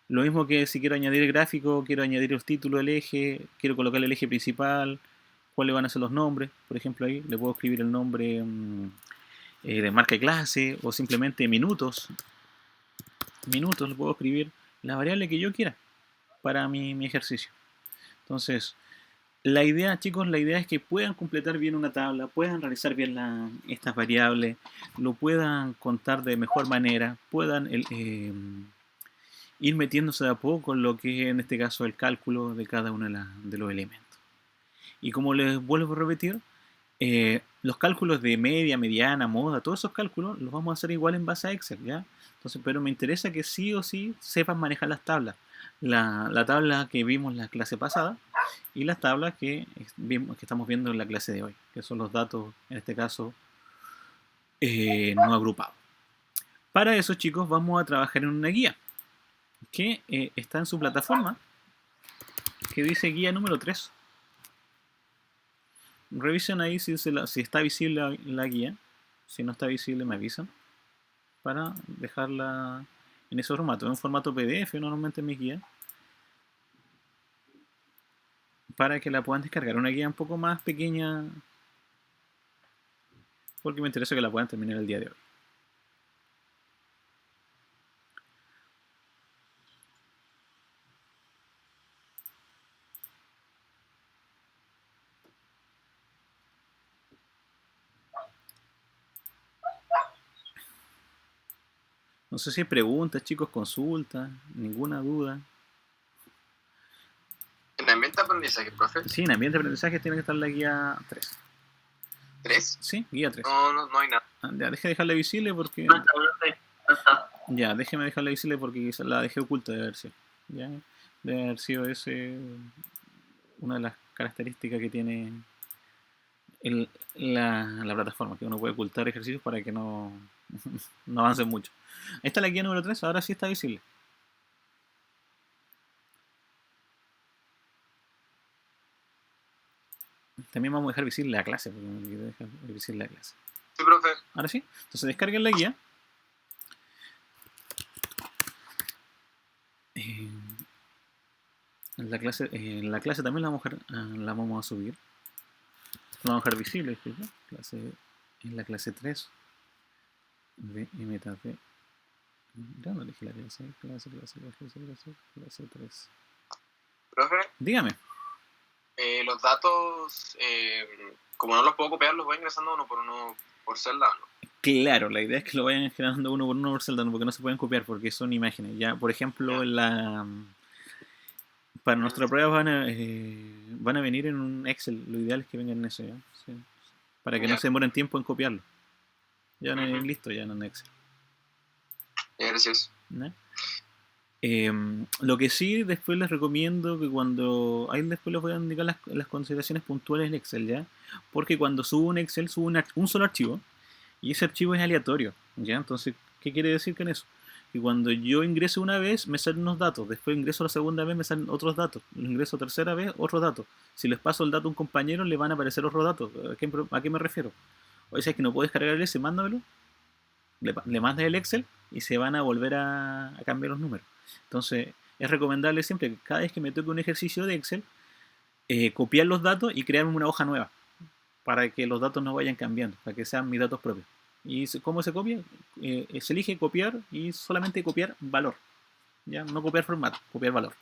Lo mismo que si quiero añadir el gráfico, quiero añadir los títulos del eje, quiero colocar el eje principal, cuáles van a ser los nombres. Por ejemplo, ahí le puedo escribir el nombre de marca de clase o simplemente minutos. Minutos, le puedo escribir la variable que yo quiera para mi ejercicio. Entonces, la idea, chicos, la idea es que puedan completar bien una tabla, puedan realizar bien estas variables, lo puedan contar de mejor manera, puedan ir metiéndose de a poco en lo que es en este caso el cálculo de cada uno de los elementos. Y como les vuelvo a repetir, los cálculos de media, mediana, moda, todos esos cálculos los vamos a hacer igual en base a Excel, ¿ya? Entonces, pero me interesa que sí o sí sepan manejar las tablas. La tabla que vimos en la clase pasada y las tablas que estamos viendo en la clase de hoy, que son los datos, en este caso, no agrupados. Para eso, chicos, vamos a trabajar en una guía que está en su plataforma, que dice guía número 3. Revisen ahí si está visible la guía. Si no está visible, me avisan para dejarla en ese formato. En un formato PDF normalmente en mi guía, para que la puedan descargar. Una guía un poco más pequeña, porque me interesa que la puedan terminar el día de hoy. No sé si hay preguntas, chicos, consultas, ninguna duda. ¿En ambiente de aprendizaje, profe? Sí, en ambiente de aprendizaje tiene que estar la guía 3. ¿3? Sí, guía 3. No hay nada. Ya, deje de dejarla visible porque... No está. Ya, déjeme dejarla visible porque quizás la dejé oculta de haber sido. ¿Ya? Debe haber sido ese una de las características que tiene la plataforma, que uno puede ocultar ejercicios para que no, no avancen mucho. Ahí está la guía número 3, ahora sí está visible. También vamos a dejar visible la clase, porque me quiero dejar visible la clase. Sí, profe. Ahora sí, entonces descarguen la guía. En la clase también la vamos a subir. La vamos a dejar visible, clase en la clase 3 de MTP. Ya no elegí la clase 3. Profe, Dígame. los datos, como no los puedo copiar, los voy ingresando uno por celda, ¿no? Claro, la idea es que lo vayan generando uno por uno por celda, porque no se pueden copiar, porque son imágenes. Ya, por ejemplo, para nuestra prueba van a venir en un Excel. Lo ideal es que vengan en eso, ¿ya? Sí. Para que no Ya. se demoren tiempo en copiarlo. Ya van a venir Ujú. listo, ya en Excel. Ya, gracias. ¿No? Lo que sí, después les recomiendo que cuando... Ahí después les voy a indicar las consideraciones puntuales en Excel, ¿ya? Porque cuando subo un Excel, subo un solo archivo. Y ese archivo es aleatorio, ¿ya? Entonces, ¿qué quiere decir con eso? Que cuando yo ingreso una vez, me salen unos datos. Después ingreso la segunda vez, me salen otros datos. Ingreso tercera vez, otros datos. Si les paso el dato a un compañero, le van a aparecer otros datos. ¿A qué me refiero? O sea, es que no puedes cargar ese, mándamelo. Le mandas el Excel y se van a volver a cambiar los números. Entonces, es recomendable siempre que cada vez que me toque un ejercicio de Excel, copiar los datos y crearme una hoja nueva para que los datos no vayan cambiando, para que sean mis datos propios. ¿Y cómo se copia? Se elige copiar y solamente copiar valor. ¿Ya? No copiar formato, copiar valor.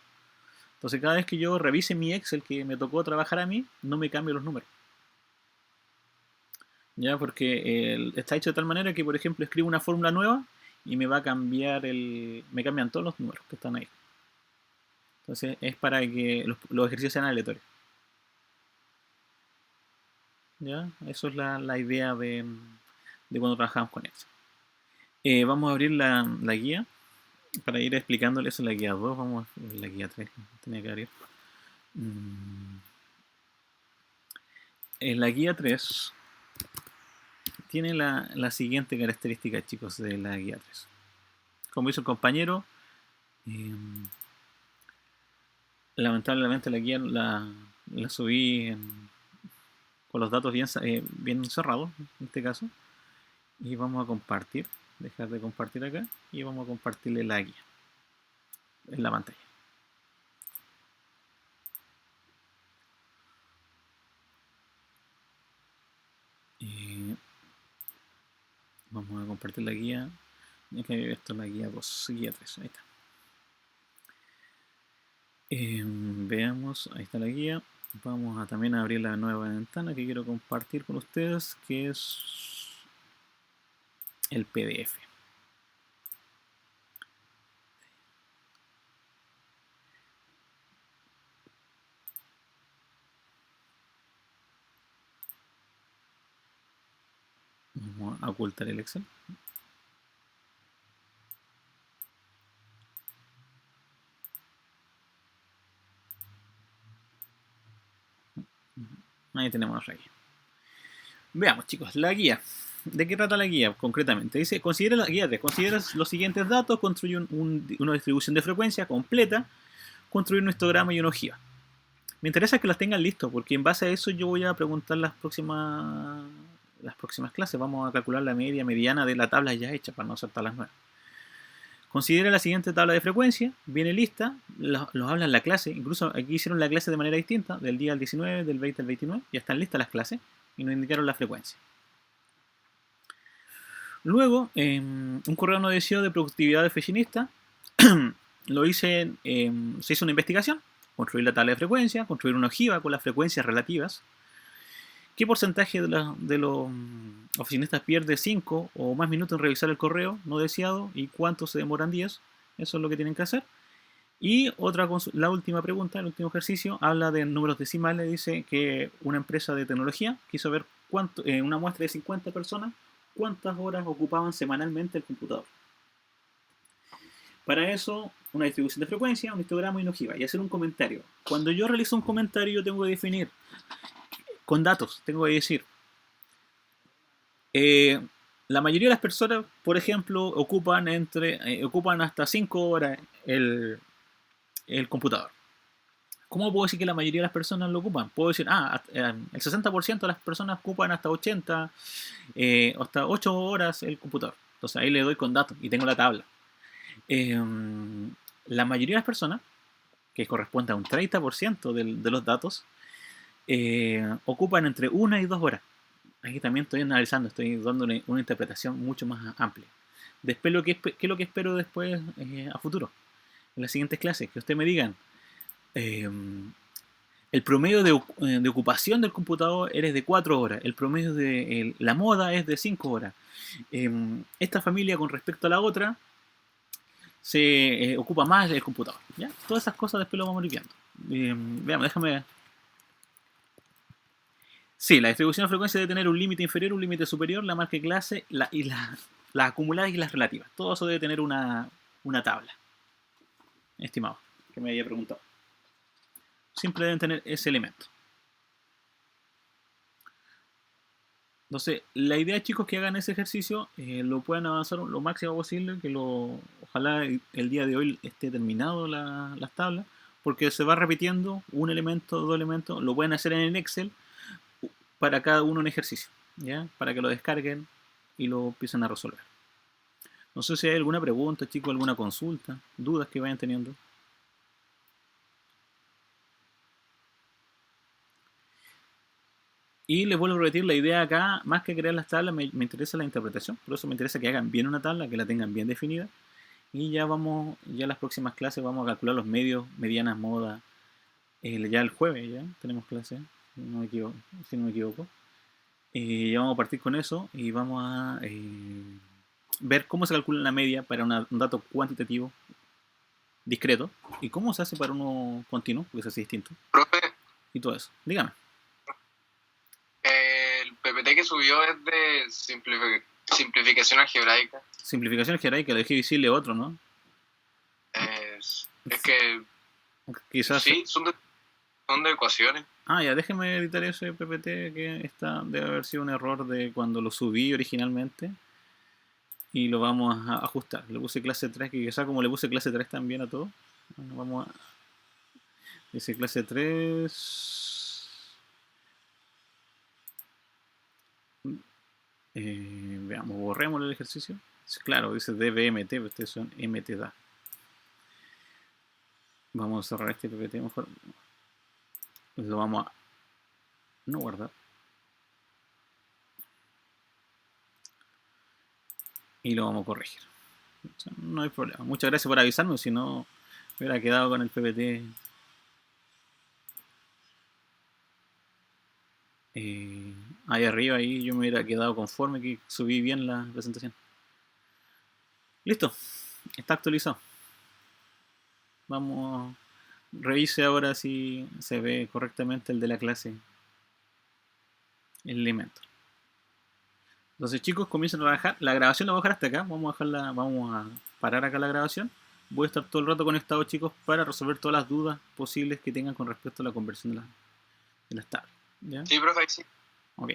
Entonces cada vez que yo revise mi Excel que me tocó trabajar a mí, no me cambio los números. ¿Ya? Porque está hecho de tal manera que, por ejemplo, escribo una fórmula nueva y me va a cambiar me cambian todos los números que están ahí. Entonces es para que los ejercicios sean aleatorios. ¿Ya? Eso es la idea de cuando trabajamos con Excel. Vamos a abrir la guía para ir explicándoles en la guía 2. Vamos a ver la guía 3. Tenía que abrir. En la guía 3 tiene la siguiente característica, chicos, de la guía 3. Como hizo el compañero, lamentablemente la guía la subí con los datos bien cerrados, en este caso. Y vamos a compartir. Dejar de compartir acá. Y vamos a compartirle la guía en la pantalla. Vamos a compartir la guía. Esto es la guía 2, guía 3. Ahí está. Veamos, ahí está la guía. Vamos a también abrir la nueva ventana que quiero compartir con ustedes, que es el PDF. Vamos a ocultar el Excel. Ahí tenemos la guía. Veamos, chicos, la guía. ¿De qué trata la guía concretamente? Dice, considera la guía 3. Considera los siguientes datos, construye una distribución de frecuencia completa, construir un histograma y una ojiva. Me interesa que las tengan listos, porque en base a eso yo voy a preguntar las próximas clases. Vamos a calcular la media mediana de la tabla ya hecha, para no hacer tablas nuevas. Considera la siguiente tabla de frecuencia, viene lista, los habla en la clase, incluso aquí hicieron la clase de manera distinta, del día al 19, del 20 al 29, ya están listas las clases y nos indicaron la frecuencia. Luego, un correo no deseado de productividad de oficinista, lo hice, se hizo una investigación, construir la tabla de frecuencia, construir una ojiva con las frecuencias relativas, qué porcentaje de los oficinistas pierde 5 o más minutos en revisar el correo no deseado y cuánto se demoran 10, eso es lo que tienen que hacer. Y la última pregunta, el último ejercicio, habla de números decimales, dice que una empresa de tecnología quiso ver una muestra de 50 personas, cuántas horas ocupaban semanalmente el computador. Para eso, una distribución de frecuencia, un histograma y una ojiva, y hacer un comentario. Cuando yo realizo un comentario, yo tengo que definir con datos, tengo que decir, la mayoría de las personas, por ejemplo, ocupan hasta 5 horas el computador. ¿Cómo puedo decir que la mayoría de las personas lo ocupan? Puedo decir, el 60% de las personas ocupan hasta 80, hasta 8 horas el computador. Entonces ahí le doy con datos y tengo la tabla. La mayoría de las personas, que corresponde a un 30% de los datos, ocupan entre 1 y 2 horas. aquí también estoy analizando, estoy dando una interpretación mucho más amplia. Después, ¿qué es lo que espero después a futuro? En las siguientes clases, que ustedes me digan, eh, el promedio de ocupación del computador es de 4 horas, el promedio de la moda es de 5 horas. Esta familia con respecto a la otra se ocupa más el computador. ¿Ya? Todas esas cosas después lo vamos a ir viendo. Veamos, déjame ver. Sí, la distribución de frecuencia debe tener un límite inferior, un límite superior, la marca de clase las acumuladas y las relativas. Todo eso debe tener una tabla, estimado, que me había preguntado. Siempre deben tener ese elemento. Entonces, la idea, chicos, que hagan ese ejercicio, lo puedan avanzar lo máximo posible, ojalá el día de hoy esté terminado las tablas, porque se va repitiendo un elemento, dos elementos, lo pueden hacer en el Excel para cada uno un ejercicio, ¿ya? Para que lo descarguen y lo empiecen a resolver. No sé si hay alguna pregunta, chicos, alguna consulta, dudas que vayan teniendo. Y les vuelvo a repetir, la idea acá, más que crear las tablas, me interesa la interpretación. Por eso me interesa que hagan bien una tabla, que la tengan bien definida. Y ya en las próximas clases vamos a calcular los medios, medianas, modas. Ya el jueves ya tenemos clase, si no me equivoco. Ya vamos a partir con eso y vamos a ver cómo se calcula la media para un dato cuantitativo discreto y cómo se hace para uno continuo, porque se hace distinto. Profe, Y todo eso. Dígame. el PPT que subió es de simplificación algebraica. Simplificación algebraica, le dejé visible otro, ¿no? Es que Quizás. sí, son de ecuaciones. Ah, ya, déjeme editar ese PPT que debe haber sido un error de cuando lo subí originalmente. Y lo vamos a ajustar. Le puse clase 3, que quizá como le puse clase 3 también a todo. Bueno, vamos a... Dice clase 3... veamos, borremos el ejercicio. Claro, dice DBMT, pero ustedes son MTDA. Vamos a cerrar este PPT mejor. Lo vamos a no guardar. Y lo vamos a corregir. O sea, no hay problema. Muchas gracias por avisarme, si no me hubiera quedado con el PPT. Ahí arriba, ahí yo me hubiera quedado conforme que subí bien la presentación. Listo, está actualizado. Vamos, revise ahora si se ve correctamente el de la clase, el elemento. Entonces, chicos, comiencen a trabajar. La grabación la voy a dejar hasta acá. Vamos a parar acá la grabación. Voy a estar todo el rato conectado, chicos, para resolver todas las dudas posibles que tengan con respecto a la conversión de las tablas. ¿Ya? Sí, profe, sí. Ok.